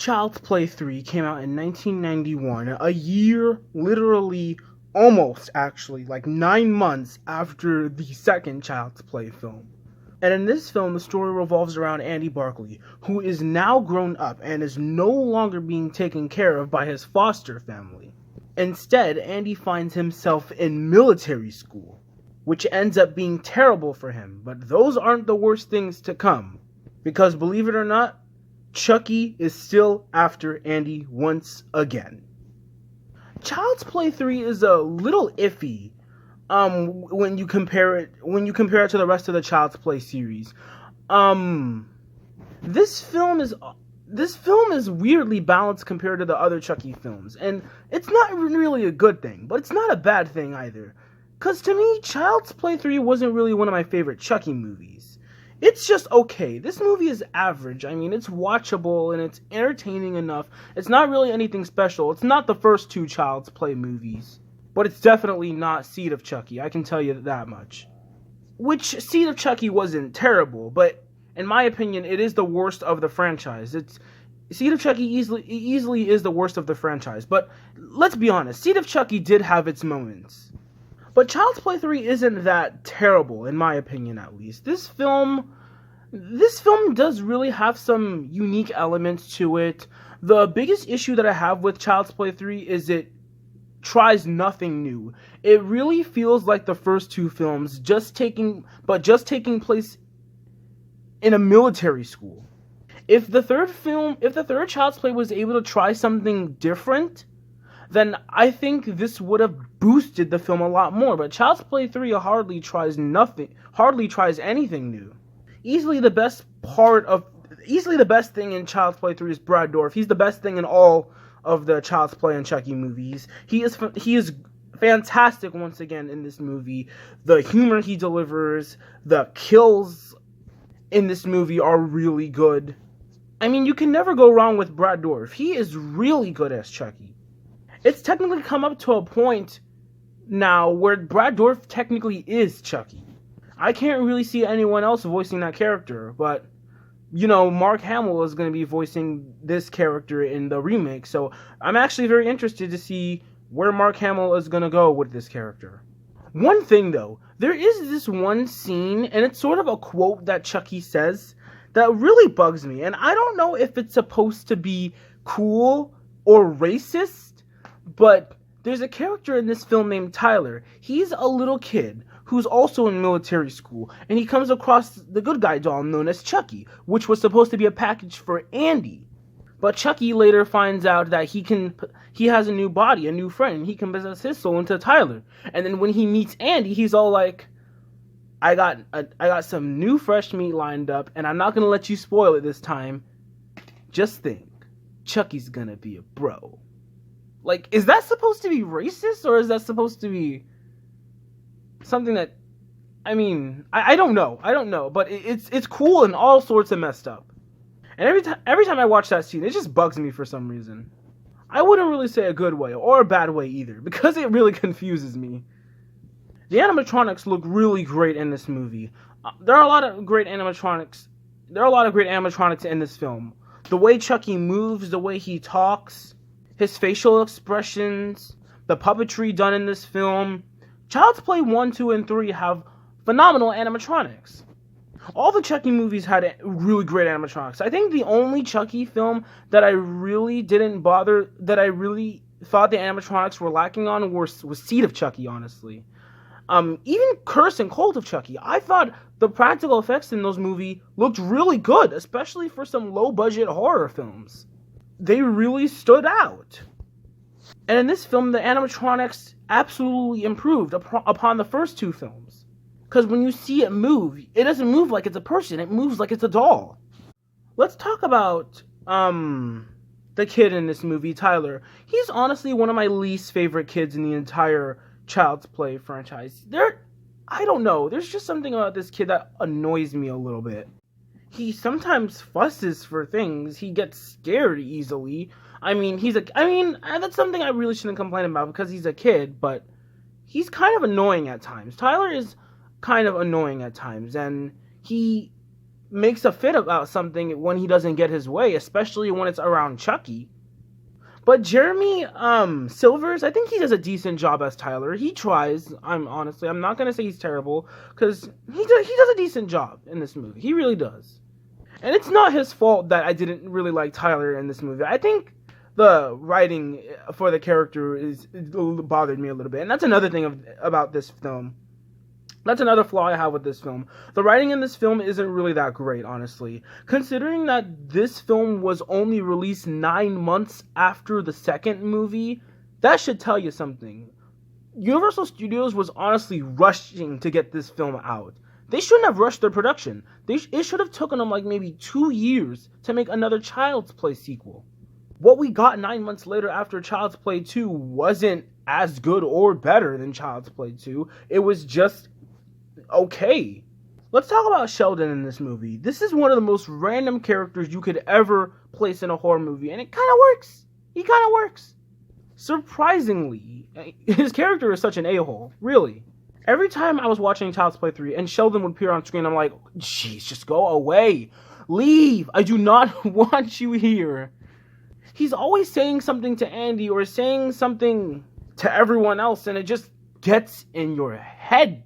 Child's Play 3 came out in 1991, a year, literally, almost actually, like 9 months after the second Child's Play film. And in this film, the story revolves around Andy Barclay, who is now grown up and is no longer being taken care of by his foster family. Instead, Andy finds himself in military school, which ends up being terrible for him. But those aren't the worst things to come. Because believe it or not, Chucky is still after Andy once again. Child's Play 3 is a little iffy when you compare it to the rest of the Child's Play series. This film is weirdly balanced compared to the other Chucky films, and it's not really a good thing, but it's not a bad thing either. Cause to me, Child's Play 3 wasn't really one of my favorite Chucky movies. It's just okay. This movie is average. I mean, it's watchable and it's entertaining enough. It's not really anything special. It's not the first two Child's Play movies. But it's definitely not Seed of Chucky. I can tell you that much. Which, Seed of Chucky wasn't terrible, but in my opinion, it is the worst of the franchise. Seed of Chucky easily is the worst of the franchise. But let's be honest, Seed of Chucky did have its moments. But Child's Play 3 isn't that terrible, in my opinion at least. This film does really have some unique elements to it. The biggest issue that I have with Child's Play 3 is it tries nothing new. It really feels like the first two films, just taking place in a military school. If the third Child's Play was able to try something different, then I think this would have boosted the film a lot more. But Child's Play 3 hardly tries anything new. Easily the best thing in Child's Play 3 is Brad Dourif. He's the best thing in all of the Child's Play and Chucky movies. He is fantastic once again in this movie. The humor he delivers, the kills in this movie are really good. I mean, you can never go wrong with Brad Dourif. He is really good as Chucky. It's technically come up to a point now where Brad Dourif technically is Chucky. I can't really see anyone else voicing that character, but, you know, Mark Hamill is going to be voicing this character in the remake, so I'm actually very interested to see where Mark Hamill is going to go with this character. One thing, though, there is this one scene, and it's sort of a quote that Chucky says, that really bugs me, and I don't know if it's supposed to be cool or racist, but there's a character in this film named Tyler. He's a little kid who's also in military school, and he comes across the good guy doll known as Chucky, which was supposed to be a package for Andy. But Chucky later finds out that he has a new body, a new friend, and he can possess his soul into Tyler. And then when he meets Andy, he's all like, I got some new fresh meat lined up, and I'm not gonna let you spoil it this time. Just think, Chucky's gonna be a bro. Like, is that supposed to be racist, or is that supposed to be something that, I mean, I don't know. I don't know, but it's cool and all sorts of messed up. And every time I watch that scene, it just bugs me for some reason. I wouldn't really say a good way or a bad way either, because it really confuses me. The animatronics look really great in this movie. There are a lot of great animatronics in this film. The way Chucky moves, the way he talks, his facial expressions, the puppetry done in this film. Child's Play 1, 2, and 3 have phenomenal animatronics. All the Chucky movies had really great animatronics. I think the only Chucky film that I really thought the animatronics were lacking on was Seed of Chucky, honestly. Even Curse and Cult of Chucky, I thought the practical effects in those movies looked really good, especially for some low-budget horror films. They really stood out. And in this film, the animatronics absolutely improved upon the first two films. Because when you see it move, it doesn't move like it's a person, it moves like it's a doll. Let's talk about the kid in this movie, Tyler. He's honestly one of my least favorite kids in the entire Child's Play franchise. I don't know, there's just something about this kid that annoys me a little bit. He sometimes fusses for things. He gets scared easily. I mean, that's something I really shouldn't complain about because he's a kid, but he's kind of annoying at times. Tyler is kind of annoying at times, and he makes a fit about something when he doesn't get his way, especially when it's around Chucky. But Jeremy Silvers, I think he does a decent job as Tyler. He tries. I'm not gonna say he's terrible, because he does a decent job in this movie. He really does. And it's not his fault that I didn't really like Tyler in this movie. I think the writing for the character bothered me a little bit, and that's another thing about this film. That's another flaw I have with this film. The writing in this film isn't really that great, honestly. Considering that this film was only released 9 months after the second movie, that should tell you something. Universal Studios was honestly rushing to get this film out. They shouldn't have rushed their production. It should have taken them like maybe 2 years to make another Child's Play sequel. What we got 9 months later after Child's Play 2 wasn't as good or better than Child's Play 2. It was just okay. Let's talk about Sheldon in this movie. This is one of the most random characters you could ever place in a horror movie, and it kind of works. He kind of works. Surprisingly, his character is such an a-hole, really. Every time I was watching Child's Play 3 and Sheldon would appear on screen, I'm like, jeez, just go away. Leave. I do not want you here. He's always saying something to Andy or saying something to everyone else, and it just gets in your head.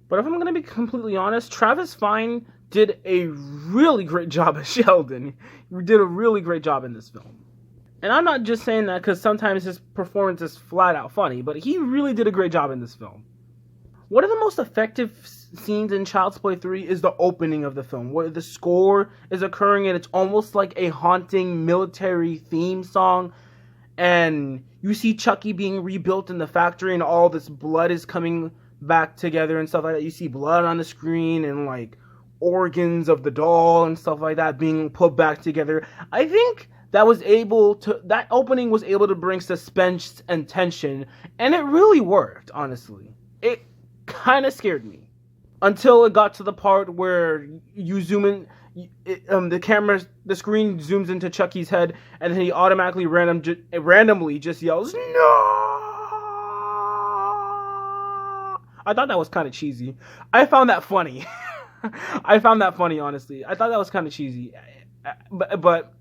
But if I'm going to be completely honest, Travis Fiennes did a really great job as Sheldon. He did a really great job in this film. And I'm not just saying that because sometimes his performance is flat out funny, but he really did a great job in this film. One of the most effective scenes in Child's Play 3 is the opening of the film, where the score is occurring and it's almost like a haunting military theme song. And you see Chucky being rebuilt in the factory and all this blood is coming back together and stuff like that. You see blood on the screen and like organs of the doll and stuff like that being put back together. I think that opening was able to bring suspense and tension, and it really worked, honestly. It kind of scared me until it got to the part where you zoom in, the screen zooms into Chucky's head, and then he automatically randomly just yells, "No!" I thought that was kind of cheesy. I found that funny. Honestly. I thought that was kind of cheesy. But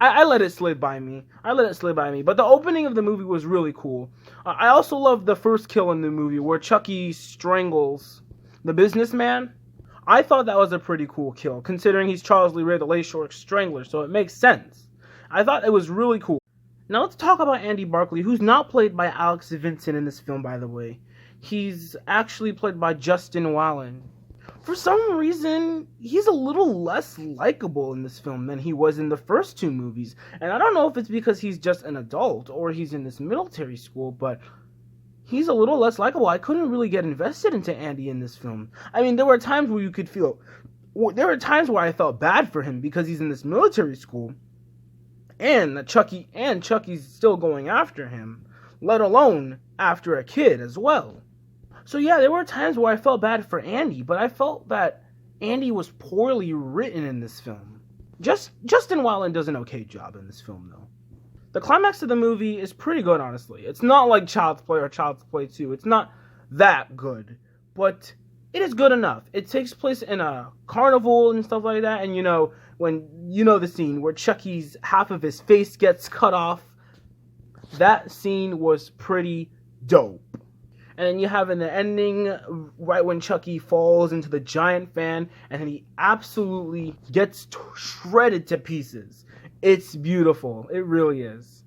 I let it slide by me. But the opening of the movie was really cool. I also love the first kill in the movie where Chucky strangles the businessman. I thought that was a pretty cool kill, considering he's Charles Lee Ray, the Lakeshore Strangler, so it makes sense. I thought it was really cool. Now let's talk about Andy Barclay, who's not played by Alex Vincent in this film, by the way. He's actually played by Justin Wallen. For some reason, he's a little less likable in this film than he was in the first two movies. And I don't know if it's because he's just an adult or he's in this military school, but he's a little less likable. I couldn't really get invested into Andy in this film. I mean, there were times where I felt bad for him because he's in this military school and Chucky's still going after him, let alone after a kid as well. So yeah, there were times where I felt bad for Andy, but I felt that Andy was poorly written in this film. Justin Wallen does an okay job in this film, though. The climax of the movie is pretty good, honestly. It's not like Child's Play or Child's Play 2. It's not that good, but it is good enough. It takes place in a carnival and stuff like that, and the scene where Chucky's half of his face gets cut off. That scene was pretty dope. And then you have in the ending, right when Chucky falls into the giant fan, and then he absolutely gets shredded to pieces. It's beautiful. It really is.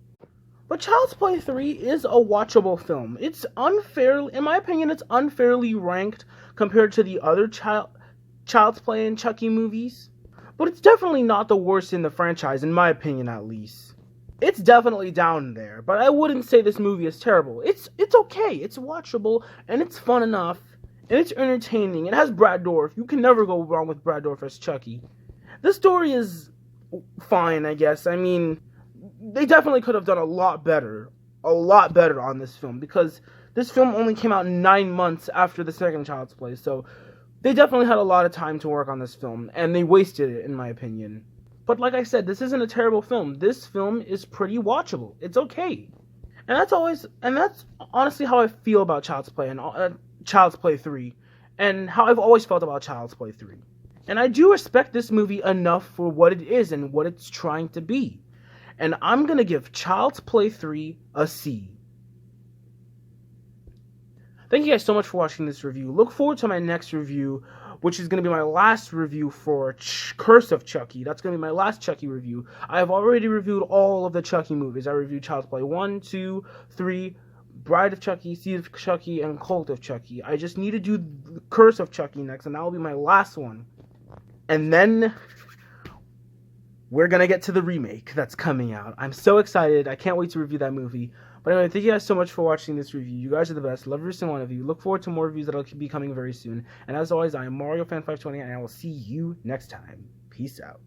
But Child's Play 3 is a watchable film. In my opinion, it's unfairly ranked compared to the other Child's Play and Chucky movies. But it's definitely not the worst in the franchise, in my opinion at least. It's definitely down there, but I wouldn't say this movie is terrible. It's okay, it's watchable, and it's fun enough, and it's entertaining. It has Brad Dourif. You can never go wrong with Brad Dourif as Chucky. The story is fine, I guess. I mean, they definitely could have done a lot better on this film, because this film only came out 9 months after the second Child's Play, so they definitely had a lot of time to work on this film, and they wasted it, in my opinion. But like I said, this isn't a terrible film. This film is pretty watchable. It's okay. And that's honestly how I feel about Child's Play and Child's Play 3, and how I've always felt about Child's Play 3. And I do respect this movie enough for what it is and what it's trying to be. And I'm going to give Child's Play 3 a C. Thank you guys so much for watching this review. Look forward to my next review, which is going to be my last review for Curse of Chucky. That's going to be my last Chucky review. I have already reviewed all of the Chucky movies. I reviewed Child's Play 1, 2, 3, Bride of Chucky, Seed of Chucky, and Cult of Chucky. I just need to do Curse of Chucky next, and that will be my last one. And then we're going to get to the remake that's coming out. I'm so excited. I can't wait to review that movie. But anyway, thank you guys so much for watching this review. You guys are the best. Love every single one of you. Look forward to more reviews that will be coming very soon. And as always, I am MarioFan520, and I will see you next time. Peace out.